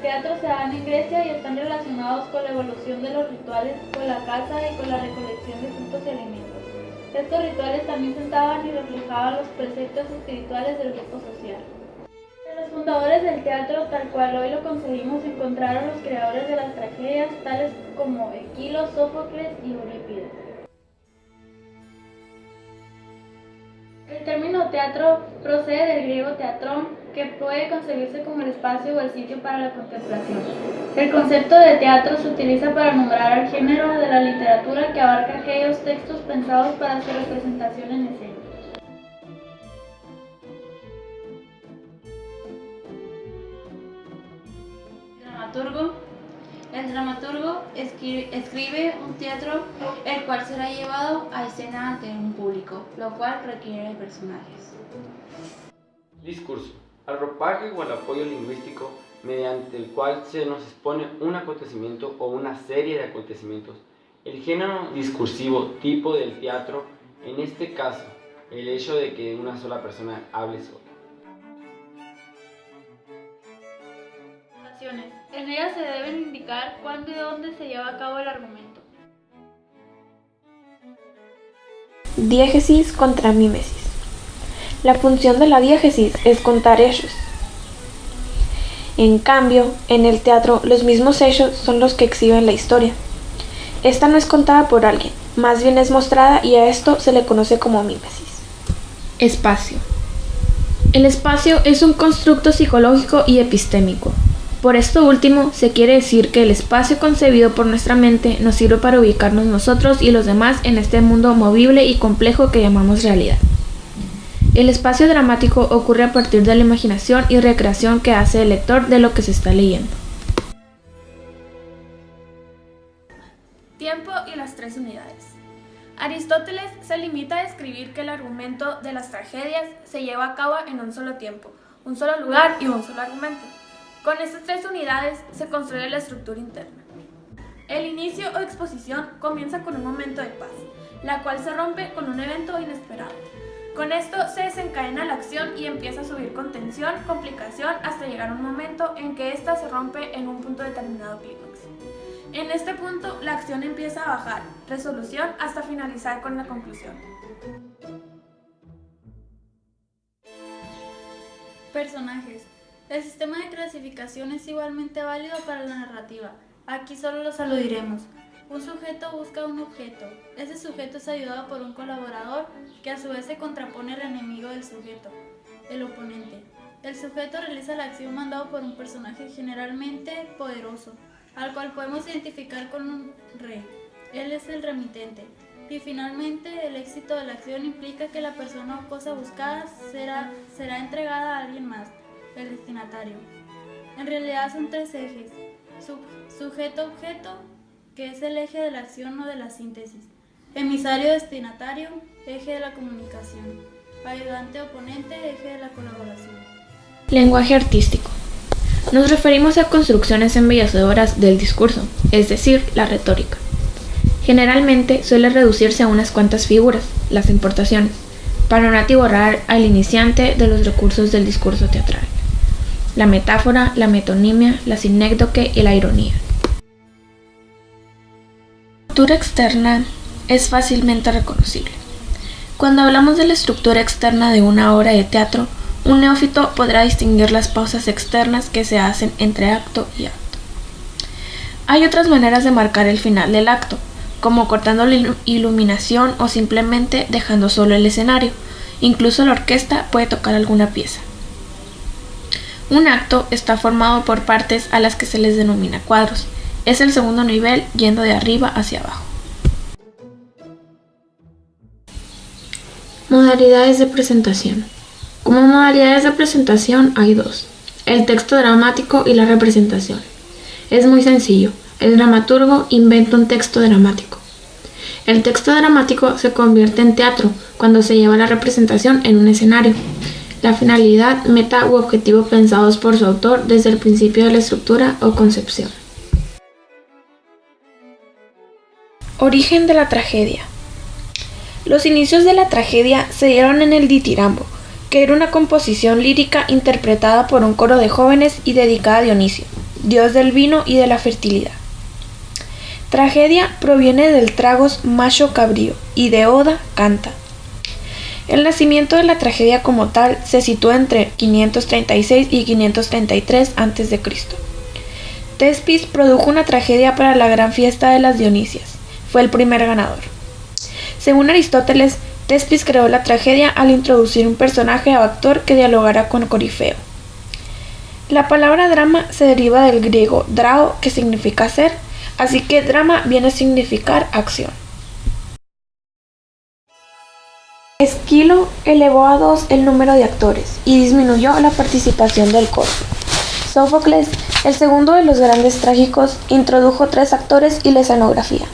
teatros se dan en Grecia y están relacionados con la evolución de los rituales, con la caza y con la recolección de frutos y alimentos. Estos rituales también sentaban y reflejaban los preceptos espirituales del grupo social. De los fundadores del teatro, tal cual hoy lo concebimos, se encontraron los creadores de las tragedias, tales como Esquilo, Sófocles y Eurípides. El término teatro procede del griego teatrón, que puede concebirse como el espacio o el sitio para la contemplación. El concepto de teatro se utiliza para nombrar al género de la literatura que abarca aquellos textos pensados para su representación en escena. El dramaturgo escribe un teatro el cual será llevado a escena ante un público, lo cual requiere de personajes. Discurso: al ropaje o al apoyo lingüístico mediante el cual se nos expone un acontecimiento o una serie de acontecimientos. El género discursivo tipo del teatro, en este caso, el hecho de que una sola persona hable sola. En ellas se deben indicar cuándo y dónde se lleva a cabo el argumento. Diégesis contra mímesis. La función de la diégesis es contar hechos. En cambio, en el teatro, los mismos hechos son los que exhiben la historia. Esta no es contada por alguien, más bien es mostrada y a esto se le conoce como mímesis. Espacio. El espacio es un constructo psicológico y epistémico. Por esto último, se quiere decir que el espacio concebido por nuestra mente nos sirve para ubicarnos nosotros y los demás en este mundo movible y complejo que llamamos realidad. El espacio dramático ocurre a partir de la imaginación y recreación que hace el lector de lo que se está leyendo. Tiempo y las tres unidades. Aristóteles se limita a describir que el argumento de las tragedias se lleva a cabo en un solo tiempo, un solo lugar y un solo argumento. Con estas tres unidades se construye la estructura interna. El inicio o exposición comienza con un momento de paz, la cual se rompe con un evento inesperado. Con esto se desencadena la acción y empieza a subir con tensión, complicación, hasta llegar a un momento en que ésta se rompe en un punto determinado clímax. En este punto, la acción empieza a bajar, resolución, hasta finalizar con la conclusión. Personajes. El sistema de clasificación es igualmente válido para la narrativa. Aquí solo los aludiremos. Un sujeto busca un objeto. Ese sujeto es ayudado por un colaborador que a su vez se contrapone al enemigo del sujeto, el oponente. El sujeto realiza la acción mandado por un personaje generalmente poderoso, al cual podemos identificar con un rey. Él es el remitente. Y finalmente, el éxito de la acción implica que la persona o cosa buscada será entregada a alguien más, el destinatario. En realidad son tres ejes: sujeto-objeto, que es el eje de la acción o de la síntesis; emisario-destinatario, eje de la comunicación; ayudante-oponente, eje de la colaboración. Lenguaje artístico. Nos referimos a construcciones embellecederas del discurso, es decir, la retórica. Generalmente suele reducirse a unas cuantas figuras, las importaciones, para no atiborrar al iniciante de los recursos del discurso teatral: la metáfora, la metonimia, la sinécdoque y la ironía. La estructura externa es fácilmente reconocible. Cuando hablamos de la estructura externa de una obra de teatro, un neófito podrá distinguir las pausas externas que se hacen entre acto y acto. Hay otras maneras de marcar el final del acto, como cortando la iluminación o simplemente dejando solo el escenario. Incluso la orquesta puede tocar alguna pieza. Un acto está formado por partes a las que se les denomina cuadros. Es el segundo nivel yendo de arriba hacia abajo. Modalidades de presentación. Como modalidades de presentación hay dos: el texto dramático y la representación. Es muy sencillo. El dramaturgo inventa un texto dramático. El texto dramático se convierte en teatro cuando se lleva la representación en un escenario. La finalidad, meta u objetivo pensados por su autor desde el principio de la estructura o concepción. Origen de la tragedia. Los inicios de la tragedia se dieron en el ditirambo, que era una composición lírica interpretada por un coro de jóvenes y dedicada a Dionisio, dios del vino y de la fertilidad. Tragedia proviene del tragos macho cabrío y de oda canta. El nacimiento de la tragedia como tal se sitúa entre 536 y 533 a.C. Tespis produjo una tragedia para la gran fiesta de las Dionisias. Fue el primer ganador. Según Aristóteles, Tespis creó la tragedia al introducir un personaje o actor que dialogara con Corifeo. La palabra drama se deriva del griego drao, que significa ser, así que drama viene a significar acción. Esquilo elevó a 2 el número de actores y disminuyó la participación del coro. Sófocles, el segundo de los grandes trágicos, introdujo 3 actores y la escenografía.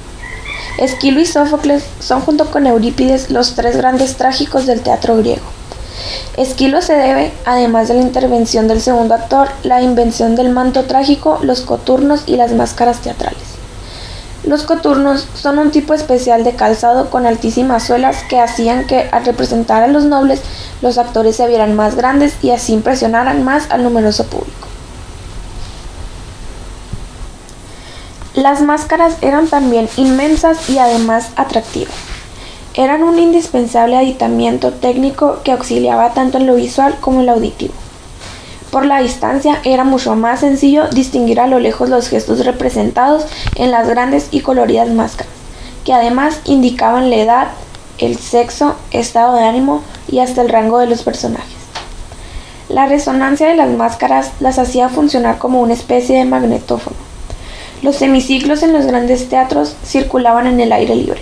Esquilo y Sófocles son, junto con Eurípides, los 3 grandes trágicos del teatro griego. Esquilo se debe, además de la intervención del segundo actor, la invención del manto trágico, los coturnos y las máscaras teatrales. Los coturnos son un tipo especial de calzado con altísimas suelas que hacían que, al representar a los nobles, los actores se vieran más grandes y así impresionaran más al numeroso público. Las máscaras eran también inmensas y además atractivas. Eran un indispensable aditamiento técnico que auxiliaba tanto en lo visual como en lo auditivo. Por la distancia era mucho más sencillo distinguir a lo lejos los gestos representados en las grandes y coloridas máscaras, que además indicaban la edad, el sexo, estado de ánimo y hasta el rango de los personajes. La resonancia de las máscaras las hacía funcionar como una especie de magnetófono. Los semiciclos en los grandes teatros circulaban en el aire libre.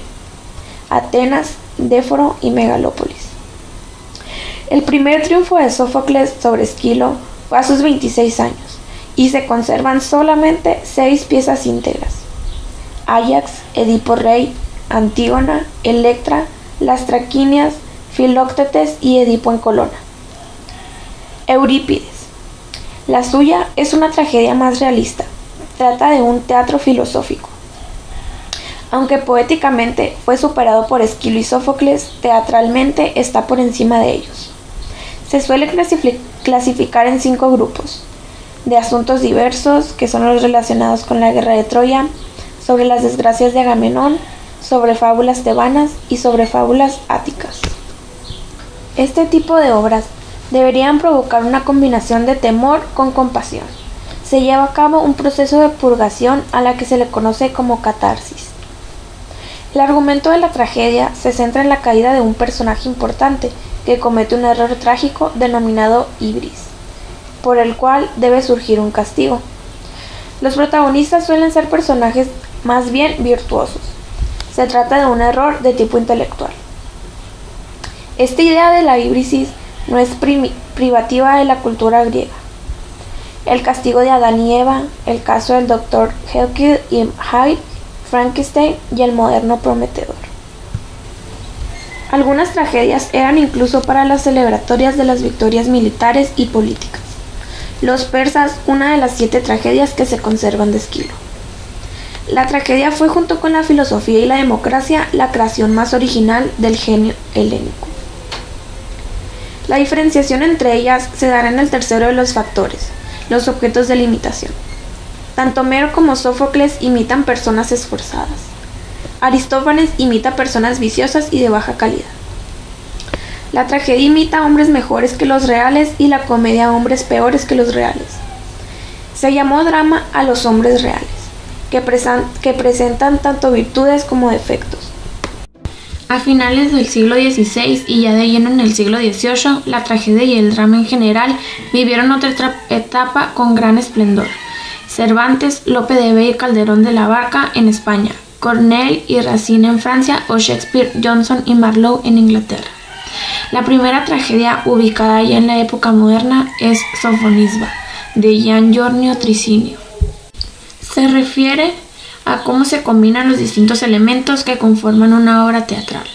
Atenas, Déforo y Megalópolis. El primer triunfo de Sófocles sobre Esquilo fue a sus 26 años y se conservan solamente 6 piezas íntegras: Áyax, Edipo Rey, Antígona, Electra, las Traquinias, Filoctetes y Edipo en Colona. Eurípides. La suya es una tragedia más realista. Trata de un teatro filosófico. Aunque poéticamente fue superado por Esquilo y Sófocles, teatralmente está por encima de ellos. Se suele clasificar en 5 grupos: de asuntos diversos, que son los relacionados con la guerra de Troya, sobre las desgracias de Agamenón, sobre fábulas tebanas y sobre fábulas áticas. Este tipo de obras deberían provocar una combinación de temor con compasión. Se lleva a cabo un proceso de purgación a la que se le conoce como catarsis. El argumento de la tragedia se centra en la caída de un personaje importante que comete un error trágico denominado ibris, por el cual debe surgir un castigo. Los protagonistas suelen ser personajes más bien virtuosos. Se trata de un error de tipo intelectual. Esta idea de la íbrisis no es privativa de la cultura griega. El castigo de Adán y Eva, el caso del Dr. Jekyll y Hyde, Frankenstein y el moderno Prometedor. Algunas tragedias eran incluso para las celebratorias de las victorias militares y políticas. Los persas, una de las 7 tragedias que se conservan de Esquilo. La tragedia fue, junto con la filosofía y la democracia, la creación más original del genio helénico. La diferenciación entre ellas se dará en el tercero de los factores: los objetos de la imitación. Tanto Homero como Sófocles imitan personas esforzadas. Aristófanes imita personas viciosas y de baja calidad. La tragedia imita a hombres mejores que los reales y la comedia a hombres peores que los reales. Se llamó drama a los hombres reales, que presentan tanto virtudes como defectos. A finales del siglo XVI y ya de lleno en el siglo XVIII, la tragedia y el drama en general vivieron otra etapa con gran esplendor. Cervantes, Lope de Vega y Calderón de la Barca en España, Corneille y Racine en Francia o Shakespeare, Jonson y Marlowe en Inglaterra. La primera tragedia, ubicada ya en la época moderna, es Sofonisba, de Gian Giorgio Tricinio. Se refiere a cómo se combinan los distintos elementos que conforman una obra teatral.